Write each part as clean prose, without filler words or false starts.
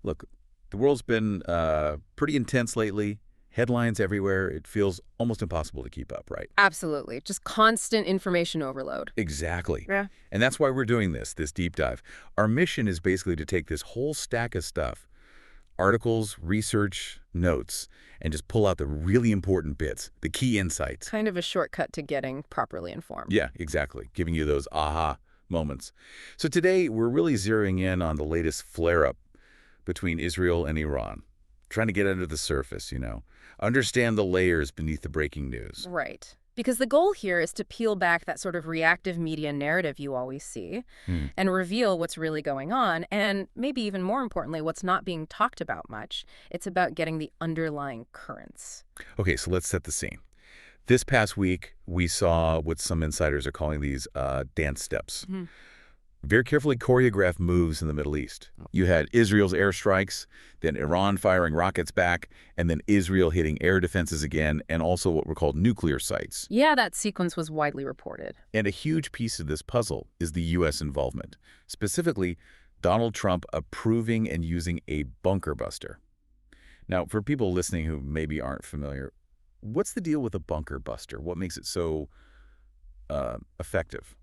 Look, the world's been pretty intense lately. Headlines everywhere. It feels almost impossible to keep up, right? Absolutely. Just constant information overload. Exactly. Yeah. And that's why we're doing this deep dive. Our mission is basically to take this whole stack of stuff, articles, research, notes, and just pull out the really important bits, the key insights. Kind of a shortcut to getting properly informed. Yeah, exactly. Giving you those aha moments. So today, we're really zeroing in on the latest flare-up between Israel and Iran. Trying to get under the surface, Understand the layers beneath the breaking news. Right. Because the goal here is to peel back that sort of reactive media narrative you always see Hmm. and reveal what's really going on, and maybe even more importantly, what's not being talked about much. It's about getting the underlying currents. Okay, so let's set the scene. This past week, we saw what some insiders are calling these dance steps. Mhm. Very carefully choreographed moves in the Middle East. You had Israel's airstrikes, then Iran firing rockets back, and then Israel hitting air defenses again, and also what were called nuclear sites. Yeah, that sequence was widely reported. And a huge piece of this puzzle is the U.S. involvement, specifically Donald Trump approving and using a bunker buster. Now, for people listening who maybe aren't familiar, what's the deal with a bunker buster? What makes it so effective?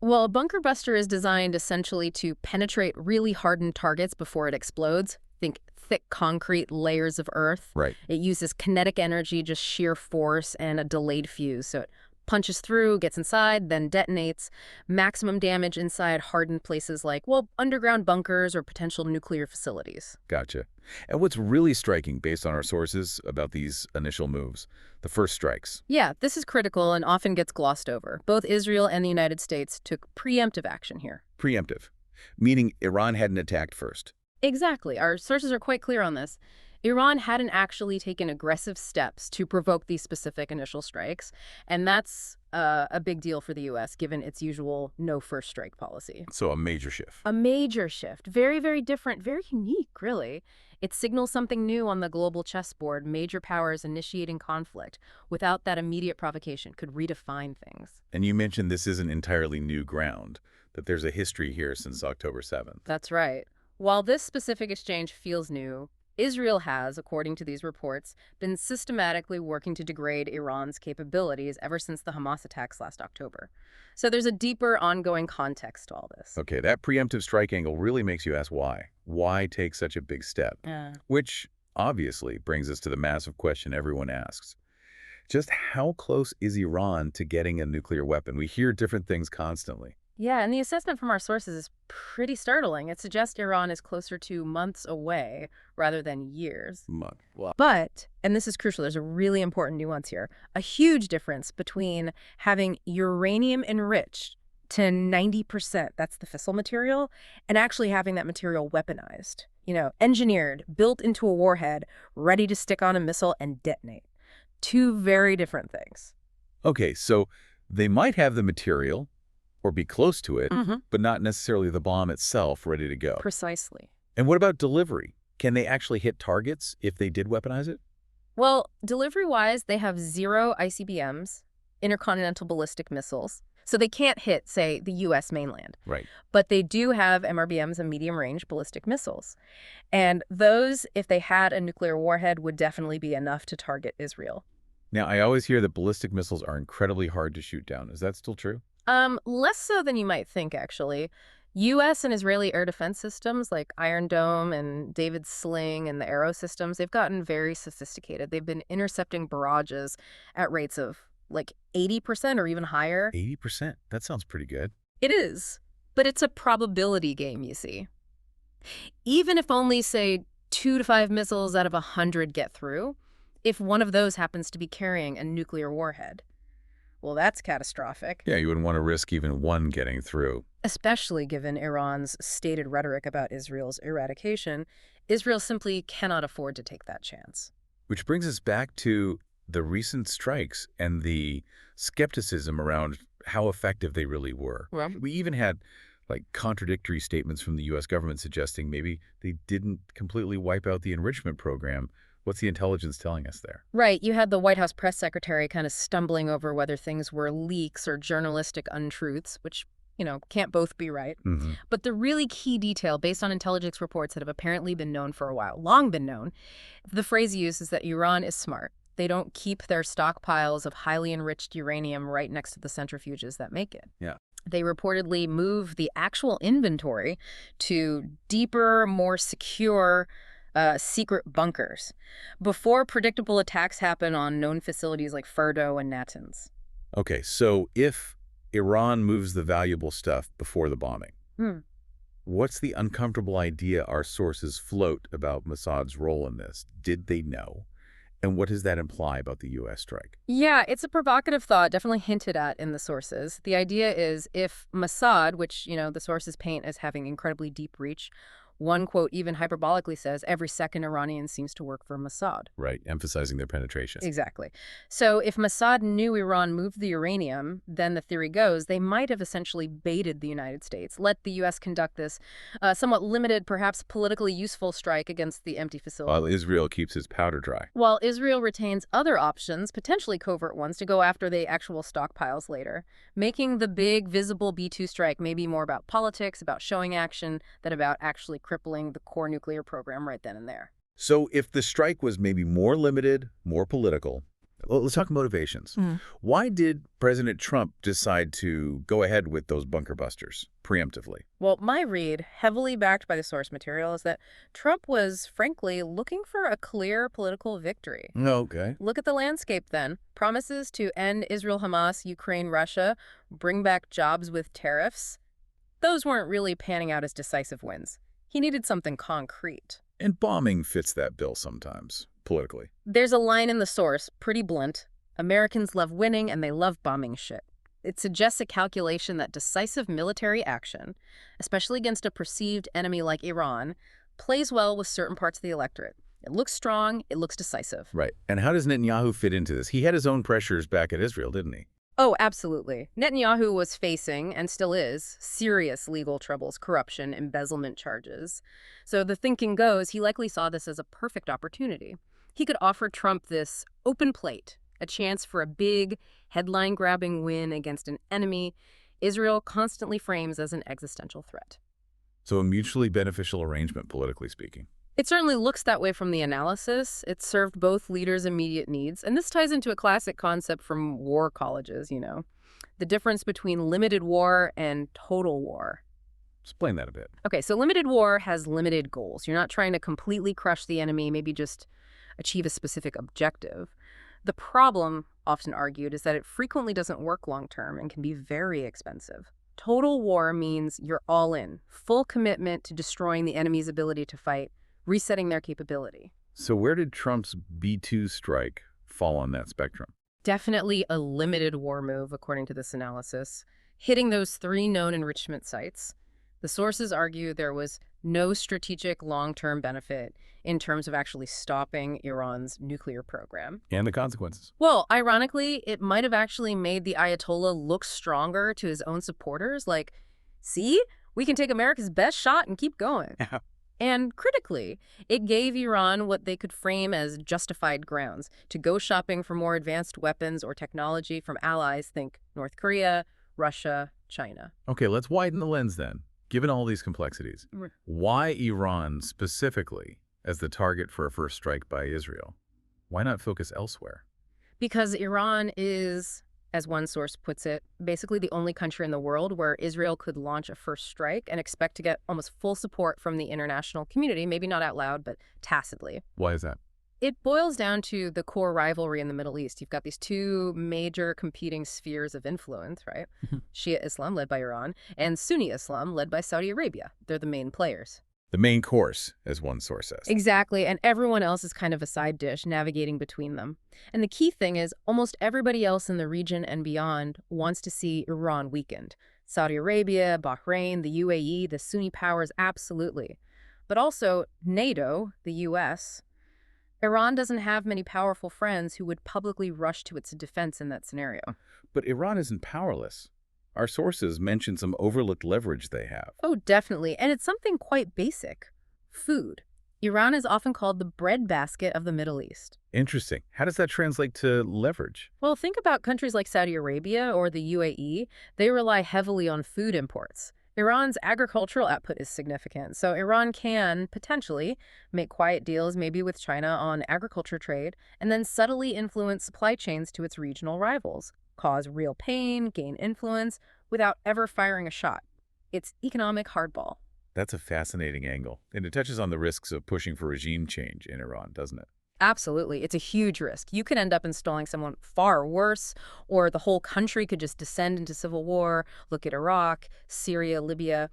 Well, a bunker buster is designed essentially to penetrate really hardened targets before it explodes. Think thick concrete layers of earth. Right. It uses kinetic energy, just sheer force, and a delayed fuse. So it punches through, gets inside, then detonates. Maximum damage inside hardened places like, well, underground bunkers or potential nuclear facilities. Gotcha. And what's really striking, based on our sources about these initial moves, the first strikes. Yeah, this is critical and often gets glossed over. Both Israel and the United States took preemptive action here. Preemptive, meaning Iran hadn't attacked first. Exactly. Our sources are quite clear on this. Iran hadn't actually taken aggressive steps to provoke these specific initial strikes, and that's a big deal for the U.S., given its usual no first strike policy. So a major shift. A major shift. Very, very different, very unique, really. It signals something new on the global chessboard. Major powers initiating conflict without that immediate provocation could redefine things. And you mentioned this isn't entirely new ground, that there's a history here since October 7th. That's right. While this specific exchange feels new, Israel has, according to these reports, been systematically working to degrade Iran's capabilities ever since the Hamas attacks last October. So there's a deeper, ongoing context to all this. Okay, that preemptive strike angle really makes you ask why. Why take such a big step? Which obviously brings us to the massive question everyone asks. Just how close is Iran to getting a nuclear weapon? We hear different things constantly. Yeah, and the assessment from our sources is pretty startling. It suggests Iran is closer to months away rather than years. Well, But, and this is crucial, there's a really important nuance here, a huge difference between having uranium enriched to 90%, that's the fissile material, and actually having that material weaponized, engineered, built into a warhead, ready to stick on a missile and detonate. Two very different things. okay, so they might have the material or be close to it, but not necessarily the bomb itself ready to go. Precisely. And what about delivery? Can they actually hit targets if they did weaponize it? Well, delivery-wise, they have 0 ICBMs, intercontinental ballistic missiles, so they can't hit, say, the U.S. mainland. Right. But they do have MRBMs and medium-range ballistic missiles. And those, if they had a nuclear warhead, would definitely be enough to target Israel. Now, I always hear that ballistic missiles are incredibly hard to shoot down. Is that still true? Less so than you might think, actually. U.S. and Israeli air defense systems like Iron Dome and David's Sling and the Arrow systems, they've gotten very sophisticated. They've been intercepting barrages at rates of like 80% or even higher. 80%? That sounds pretty good. It is, but it's a probability game, you see. Even if only, say, 2 to 5 missiles out of 100 get through, if one of those happens to be carrying a nuclear warhead, well, that's catastrophic. Yeah, you wouldn't want to risk even one getting through. Especially given Iran's stated rhetoric about Israel's eradication, Israel simply cannot afford to take that chance. Which brings us back to the recent strikes and the skepticism around how effective they really were. Well, We even had contradictory statements from the U.S. government suggesting maybe they didn't completely wipe out the enrichment program. What's the intelligence telling us there? right, you had the White House press secretary kind of stumbling over whether things were leaks or journalistic untruths, which can't both be right. Hmm. But the really key detail, based on intelligence reports that have apparently been known for a while, long been known, the phrase used is that Iran is smart. They don't keep their stockpiles of highly enriched uranium right next to the centrifuges that make it. Yeah. They reportedly move the actual inventory to deeper, more secure, secret bunkers before predictable attacks happen on known facilities like Fordo and Natanz. Okay, so if Iran moves the valuable stuff before the bombing, Hmm. what's the uncomfortable idea our sources float about Mossad's role in this? Did they know? And what does that imply about the U.S. strike? Yeah, it's a provocative thought, definitely hinted at in the sources. The idea is if Mossad, which, the sources paint as having incredibly deep reach, one quote even hyperbolically says every second Iranian seems to work for Mossad. Right, emphasizing their penetration. Exactly. So if Mossad knew Iran moved the uranium, then the theory goes they might have essentially baited the United States, let the U.S. conduct this somewhat limited, perhaps politically useful strike against the empty facility. While Israel keeps its powder dry. While Israel retains other options, potentially covert ones, to go after the actual stockpiles later, making the big, visible B-2 strike maybe more about politics, about showing action, than about actually crippling the core nuclear program right then and there. So if the strike was maybe more limited, more political, well, let's talk motivations. Why did President Trump decide to go ahead with those bunker busters preemptively? Well, my read, heavily backed by the source material, is that Trump was, frankly, looking for a clear political victory. Okay. Look at the landscape then. Promises to end Israel, Hamas, Ukraine, Russia, bring back jobs with tariffs. Those weren't really panning out as decisive wins. He needed something concrete. And bombing fits that bill sometimes, politically. There's a line in the source, pretty blunt. Americans love winning and they love bombing shit. It suggests a calculation that decisive military action, especially against a perceived enemy like Iran, plays well with certain parts of the electorate. It looks strong, it looks decisive. Right. And how does Netanyahu fit into this? He had his own pressures back at Israel, didn't he? Oh, absolutely. Netanyahu was facing, and still is, serious legal troubles, corruption, embezzlement charges. So the thinking goes he likely saw this as a perfect opportunity. He could offer Trump this open plate, a chance for a big, headline-grabbing win against an enemy Israel constantly frames as an existential threat. So a mutually beneficial arrangement, politically speaking. It certainly looks that way from the analysis. It served both leaders' immediate needs. And this ties into a classic concept from war colleges, the difference between limited war and total war. Explain that a bit. Okay, so limited war has limited goals. You're not trying to completely crush the enemy, maybe just achieve a specific objective. The problem, often argued, is that it frequently doesn't work long-term and can be very expensive. Total war means you're all in, full commitment to destroying the enemy's ability to fight, resetting their capability. So where did Trump's B-2 strike fall on that spectrum? Definitely a limited war move, according to this analysis, hitting those 3 known enrichment sites. The sources argue there was no strategic long-term benefit in terms of actually stopping Iran's nuclear program. And the consequences. Well, ironically, it might have actually made the Ayatollah look stronger to his own supporters, like, see, we can take America's best shot and keep going. And critically, it gave Iran what they could frame as justified grounds to go shopping for more advanced weapons or technology from allies, think North Korea, Russia, China. Okay, let's widen the lens then. Given all these complexities, why Iran specifically as the target for a first strike by Israel? Why not focus elsewhere? Because Iran is, as one source puts it, basically the only country in the world where Israel could launch a first strike and expect to get almost full support from the international community, maybe not out loud, but tacitly. Why is that? It boils down to the core rivalry in the Middle East. You've got these 2 major competing spheres of influence, right? Shia Islam, led by Iran, and Sunni Islam, led by Saudi Arabia. They're the main players. The main course, as one source says. Exactly, and everyone else is kind of a side dish navigating between them. And the key thing is almost everybody else in the region and beyond wants to see Iran weakened. Saudi Arabia, Bahrain, the UAE, the Sunni powers, absolutely. But also NATO, the U.S., Iran doesn't have many powerful friends who would publicly rush to its defense in that scenario. But Iran isn't powerless. Our sources mention some overlooked leverage they have. Oh, definitely. And it's something quite basic. Food. Iran is often called the breadbasket of the Middle East. Interesting. How does that translate to leverage? Well, think about countries like Saudi Arabia or the UAE. They rely heavily on food imports. Iran's agricultural output is significant, so Iran can potentially make quiet deals, maybe with China on agriculture trade, and then subtly influence supply chains to its regional rivals, cause real pain, gain influence, without ever firing a shot. It's economic hardball. That's a fascinating angle, and it touches on the risks of pushing for regime change in Iran, doesn't it? Absolutely. It's a huge risk. You could end up installing someone far worse, or the whole country could just descend into civil war. Look at Iraq, Syria, Libya.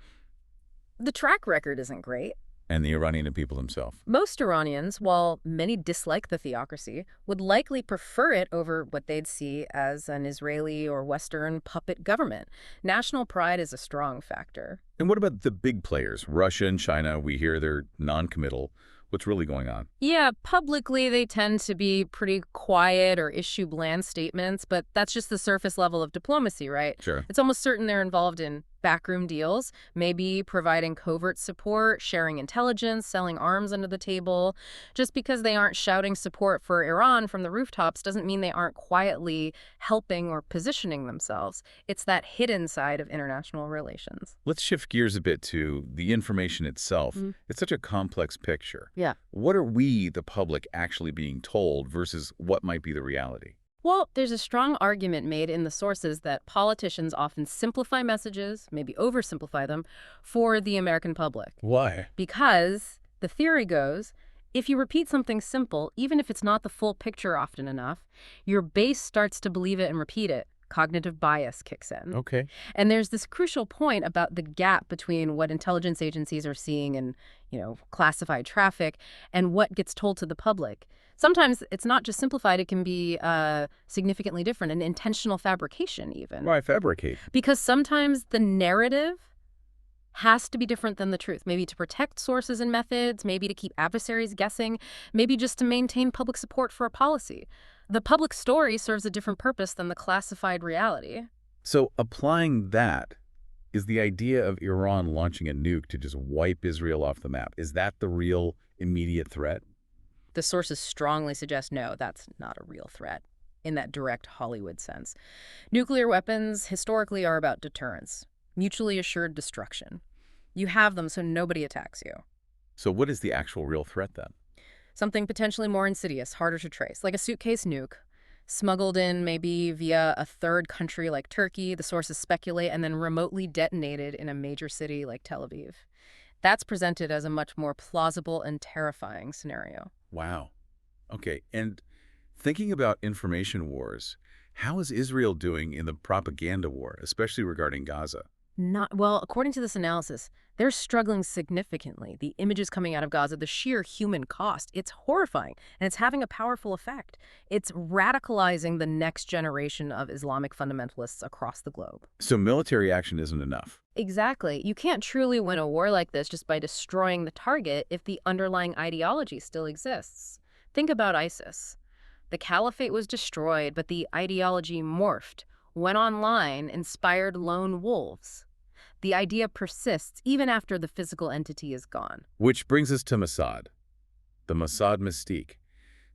The track record isn't great. And the Iranian people themselves. Most Iranians, while many dislike the theocracy, would likely prefer it over what they'd see as an Israeli or Western puppet government. National pride is a strong factor. And what about the big players? Russia and China, we hear they're non-committal. What's really going on? Yeah, publicly they tend to be pretty quiet or issue bland statements, but that's just the surface level of diplomacy, right? Sure. It's almost certain they're involved in backroom deals, maybe providing covert support, sharing intelligence, selling arms under the table. Just because they aren't shouting support for Iran from the rooftops doesn't mean they aren't quietly helping or positioning themselves. It's that hidden side of international relations. Let's shift gears a bit to the information itself. It's such a complex picture. Yeah. What are we, the public, actually being told versus what might be the reality? Well, there's a strong argument made in the sources that politicians often simplify messages, maybe oversimplify them, for the American public. Why? Because the theory goes, if you repeat something simple, even if it's not the full picture often enough, your base starts to believe it and repeat it. Cognitive bias kicks in. Okay. And there's this crucial point about the gap between what intelligence agencies are seeing in, classified traffic and what gets told to the public. Sometimes it's not just simplified, it can be significantly different, an intentional fabrication even. Why fabricate? Because sometimes the narrative has to be different than the truth, maybe to protect sources and methods, maybe to keep adversaries guessing, maybe just to maintain public support for a policy. The public story serves a different purpose than the classified reality. So applying that, is the idea of Iran launching a nuke to just wipe Israel off the map, is that the real immediate threat? The sources strongly suggest no, that's not a real threat in that direct Hollywood sense. Nuclear weapons historically are about deterrence, mutually assured destruction. You have them so nobody attacks you. So what is the actual real threat then? Something potentially more insidious, harder to trace, like a suitcase nuke, smuggled in maybe via a third country like Turkey, the sources speculate, and then remotely detonated in a major city like Tel Aviv. That's presented as a much more plausible and terrifying scenario. Wow. Okay, and thinking about information wars, how is Israel doing in the propaganda war, especially regarding Gaza? Well, according to this analysis, they're struggling significantly. The images coming out of Gaza, the sheer human cost, it's horrifying, and it's having a powerful effect. It's radicalizing the next generation of Islamic fundamentalists across the globe. So military action isn't enough. Exactly. You can't truly win a war like this just by destroying the target if the underlying ideology still exists. Think about ISIS. The caliphate was destroyed, but the ideology morphed, went online, inspired lone wolves. The idea persists even after the physical entity is gone. Which brings us to Mossad, the Mossad mystique.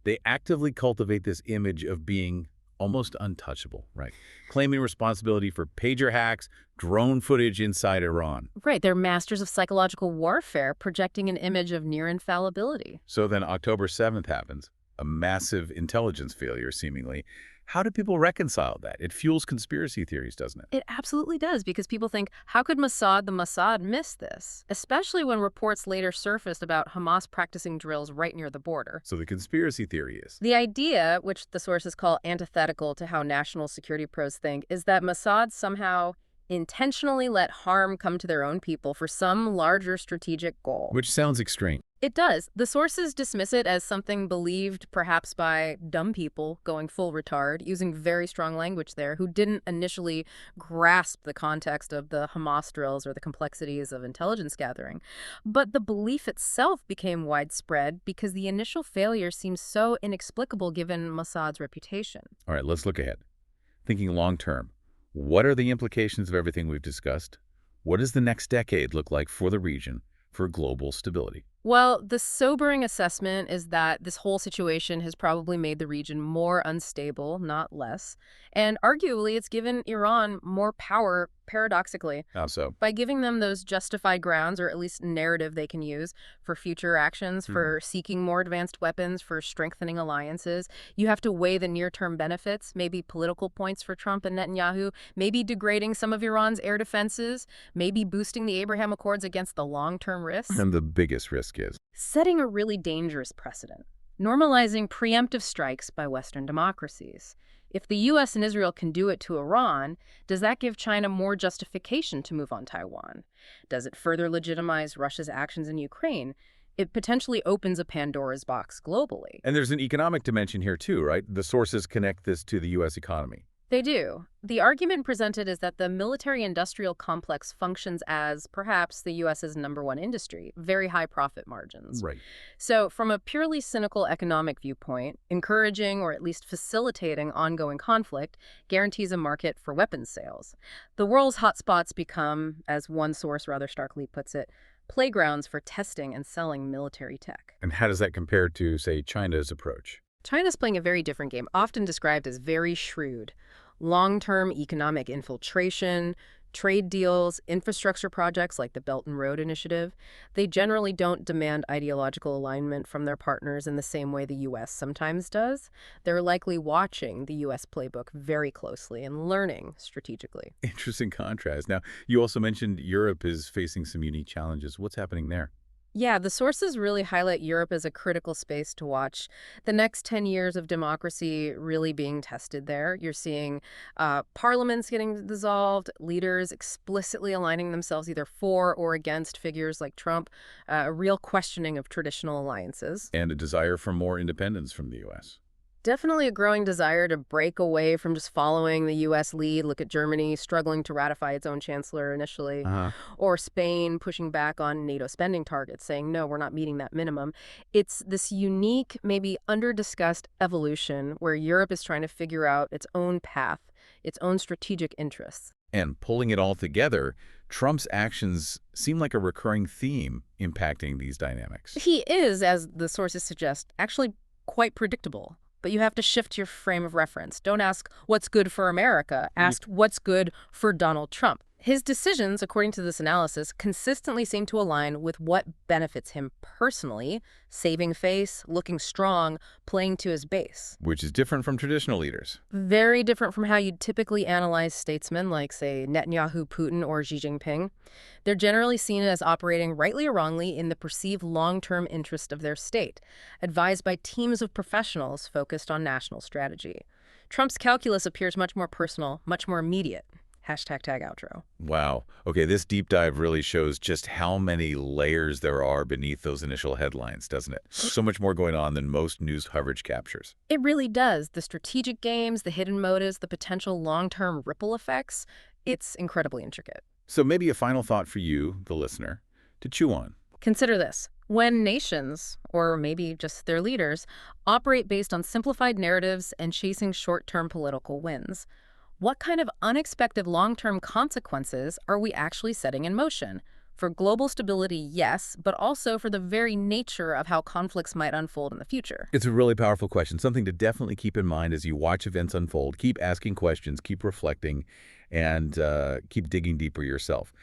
They actively cultivate this image of being almost untouchable, right? Claiming responsibility for pager hacks, drone footage inside Iran. Right, they're masters of psychological warfare, projecting an image of near infallibility. So then October 7th happens, a massive intelligence failure, seemingly. How do people reconcile that? It fuels conspiracy theories, doesn't it? It absolutely does, because people think, how could the Mossad miss this? Especially when reports later surfaced about Hamas practicing drills right near the border. So the conspiracy theory is? The idea, which the sources call antithetical to how national security pros think, is that Mossad somehow intentionally let harm come to their own people for some larger strategic goal. Which sounds extreme. It does. The sources dismiss it as something believed perhaps by dumb people going full retard, using very strong language there, who didn't initially grasp the context of the Hamas drills or the complexities of intelligence gathering. But the belief itself became widespread because the initial failure seems so inexplicable given Mossad's reputation. All right, let's look ahead. Thinking long term, what are the implications of everything we've discussed? What does the next decade look like for the region, for global stability? Well, the sobering assessment is that this whole situation has probably made the region more unstable, not less. And arguably, it's given Iran more power, paradoxically. How so? By giving them those justified grounds, or at least narrative they can use for future actions, Hmm. for seeking more advanced weapons, for strengthening alliances, you have to weigh the near-term benefits, maybe political points for Trump and Netanyahu, maybe degrading some of Iran's air defenses, maybe boosting the Abraham Accords against the long-term risks. And the biggest risk is. Setting a really dangerous precedent, normalizing preemptive strikes by Western democracies. If the US and Israel can do it to Iran, does that give China more justification to move on Taiwan? Does it further legitimize Russia's actions in Ukraine? It potentially opens a Pandora's box globally. And there's an economic dimension here too, right? The sources connect this to the U.S. economy. They do. The argument presented is that the military-industrial complex functions as, perhaps, the U.S.'s #1 industry, very high profit margins. Right. So, from a purely cynical economic viewpoint, encouraging or at least facilitating ongoing conflict guarantees a market for weapons sales. The world's hotspots become, as one source rather starkly puts it, playgrounds for testing and selling military tech. And how does that compare to, say, China's approach? China's playing a very different game, often described as very shrewd. Long-term economic infiltration, trade deals, infrastructure projects like the Belt and Road Initiative, they generally don't demand ideological alignment from their partners in the same way the U.S. sometimes does. They're likely watching the U.S. playbook very closely and learning strategically. Interesting contrast. Now, you also mentioned Europe is facing some unique challenges. What's happening there? Yeah, the sources really highlight Europe as a critical space to watch. The next 10 years of democracy really being tested there. You're seeing parliaments getting dissolved, leaders explicitly aligning themselves either for or against figures like Trump, a real questioning of traditional alliances. And a desire for more independence from the U.S. Definitely a growing desire to break away from just following the U.S. lead. Look at Germany struggling to ratify its own chancellor initially, Uh-huh. or Spain pushing back on NATO spending targets, saying, no, we're not meeting that minimum. It's this unique, maybe under-discussed evolution where Europe is trying to figure out its own path, its own strategic interests. And pulling it all together, Trump's actions seem like a recurring theme impacting these dynamics. He is, as the sources suggest, actually quite predictable. But you have to shift your frame of reference. Don't ask what's good for America. Ask what's good for Donald Trump. His decisions, according to this analysis, consistently seem to align with what benefits him personally, saving face, looking strong, playing to his base. Which is different from traditional leaders. Very different from how you'd typically analyze statesmen like, say, Netanyahu, Putin, or Xi Jinping. They're generally seen as operating rightly or wrongly in the perceived long-term interest of their state, advised by teams of professionals focused on national strategy. Trump's calculus appears much more personal, much more immediate. #tag outro. Wow. Okay, this deep dive really shows just how many layers there are beneath those initial headlines, doesn't it? So much more going on than most news coverage captures. It really does. The strategic games, the hidden motives, the potential long-term ripple effects, it's incredibly intricate. So maybe a final thought for you, the listener, to chew on. Consider this. When nations, or maybe just their leaders, operate based on simplified narratives and chasing short-term political wins, what kind of unexpected long-term consequences are we actually setting in motion? For global stability, yes, but also for the very nature of how conflicts might unfold in the future. It's a really powerful question, something to definitely keep in mind as you watch events unfold. Keep asking questions, keep reflecting, and keep digging deeper yourself.